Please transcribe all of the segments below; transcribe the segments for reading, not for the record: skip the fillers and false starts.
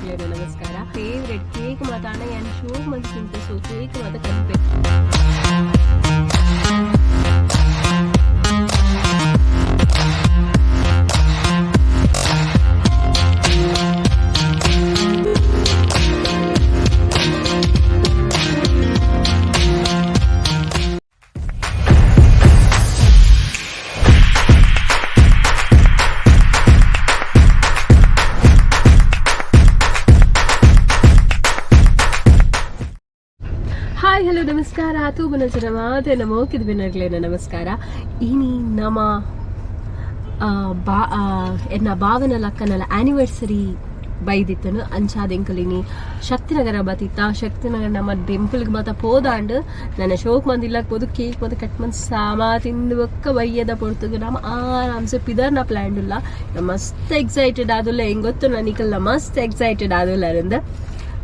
ದಿನಗಳೇನು ನಮಸ್ಕಾರ. Favourite cake ಮಾತಾಡ ಏನು ಶೋ ಮಂದಿ ತಿಂತೆ ಸೊ ಕೇಕ್ ಮಾತ ಕಲಿಪೆ. ಹಾಯ್ ಹಲೋ ನಮಸ್ಕಾರ ಆತು ಬನಜರ ಮಾತೆ ನಮೋಕಿದ ಬಿನರ್ಲೇನ ನಮಸ್ಕಾರ. ಇನಿ ನಮ್ಮ ಎನ್ನ ಭಾವನ ಲಕ್ಕನಲ್ಲ ಆನಿವರ್ಸರಿ ಬೈದಿತ್ತನು ಅಂಚಾದೆಂಕಲಿನಿ ಶಕ್ತಿನಗರ ಬತ್ತಿತ್ತ ಶಕ್ತಿನಗರ ನಮ್ಮ ಟೆಂಪಲ್ಗೆ ಬತ್ತ ಪೋದಾಂಡ್ ನನ್ನ ಶೋಕ್ ಮಂದಿಲ್ಲಕ್ಕೆ ಹೋದು ಕೇಕ್ ಮತ್ತು ಕಟ್ ಮಂದಿ ಸಾಮಾ ತಿಂದು ಒಕ್ಕ ಬಯ್ಯದ ಪೊಡ್ತುಗ ನಮ್ಮ ಆರಾಮ್ಸೆ ಪಿದರ್ನ ಪ್ಲ್ಯಾನ್ ಇಲ್ಲ. ಮಸ್ತ್ ಎಕ್ಸೈಟೆಡ್ ಆದುಲ್ಲ ಹೆಂಗ್ ಗೊತ್ತು ನನಗೆಲ್ಲ ಮಸ್ತ್ ಎಕ್ಸೈಟೆಡ್ ಆದುಲ್ಲ ಅರಿಂದ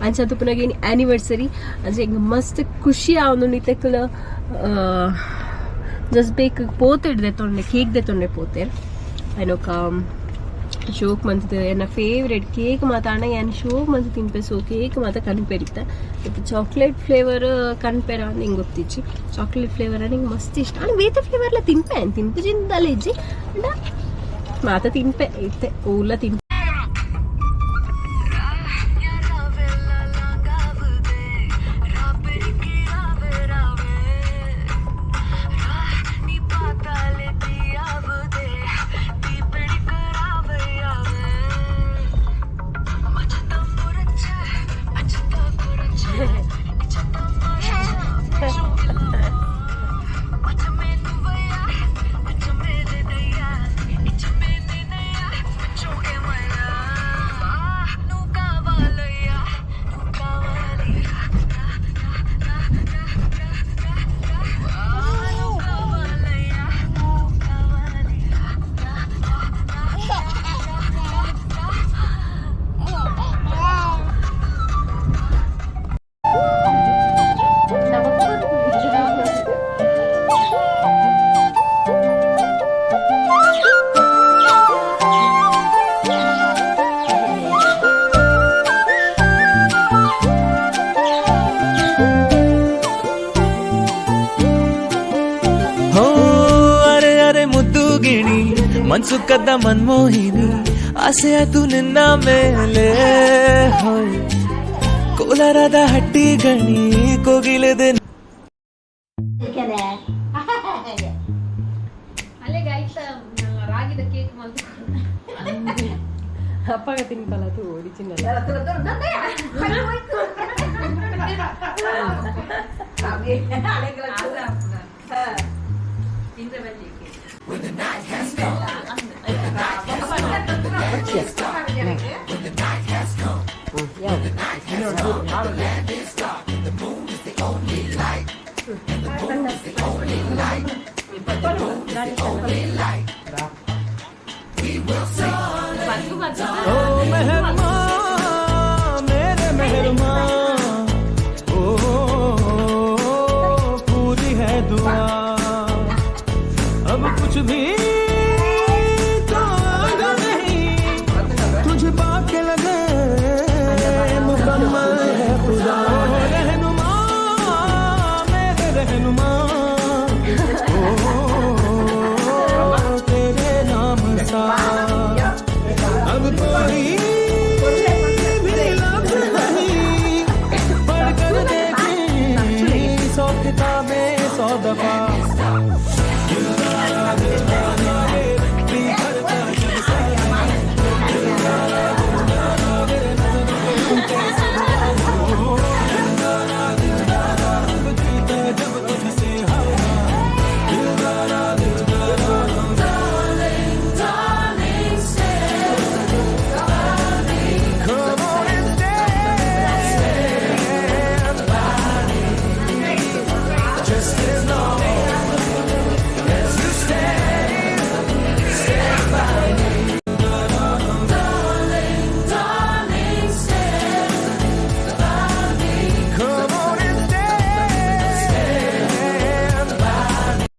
ಅಂಚಂತ ಪುನಗೇನಿ ಆನಿವರ್ಸರಿ ಅಂದ್ರೆ ಹಿಂಗೆ ಮಸ್ತ್ ಖುಷಿ ಅವನು ನಿತೆಕ್ಕಲ ಜಸ್ಟ್ ಬೇಕು ಪೋತಿಡ್ದೆ ತೊಂಡೆ ಕೇಕ್ದೆ ತೊಂಡೆ ಪೋತೆ ಏನೊಕ್ಕ ಶೋಕ್ ಮಂತ್ ಎನ್ನ ಫೇವ್ರೆಟ್ ಕೇಕ್ ಮಾತಾಡ ಏನು ಶೋಕ್ ಮಂತ್ ತಿನ್ಪೆ ಸೊ ಕೇಕ್ ಮಾತ ಕನ್ಪೆರಿತ್ತ ಮತ್ತು ಚಾಕ್ಲೇಟ್ ಫ್ಲೇವರ್ ಕನ್ಪೆರ ಅಂತ ಹಿಂಗೆ ಗೊತ್ತಿಚ್ಚಿ ಚಾಕ್ಲೇಟ್ ಫ್ಲೇವರ್ ನಿಂಗೆ ಮಸ್ತ್ ಇಷ್ಟ ನಾನು ಬೇತೆ ಫ್ಲೇವರ್ಲ ತಿನ್ಪೆ ತಿನ್ಪು ಜಿಂದಲ್ಲ ಇಜ್ಜಿ ಮಾತ ತಿನ್ಪೆ ಇತ್ತೆ ಊರ್ಲ ತಿನ್ಪೆ. ಮನ್ಸು ಕದ್ದ ಮನ್ಮೋಹಿನಿ ಆಸೆ ಆತು ನಿನ್ನ ಮೇಲೆ ಕೋಲಾರದ ಹಟ್ಟಿ ಗಣಿ ಕೋಗಿಲೆದೆ ರಾಗಿದ ಕೇಕ್ ಅಪ್ಪಗ ತಿನ್ಕಲ್ಲ ತು ಓಡಿಚಿನ When the night has come, when the night has come, when the night has come, when the night has come, when the night has come, and the land is dark, and the moon is the only light, and the moon is the only light, and the moon is the only light. We will sing.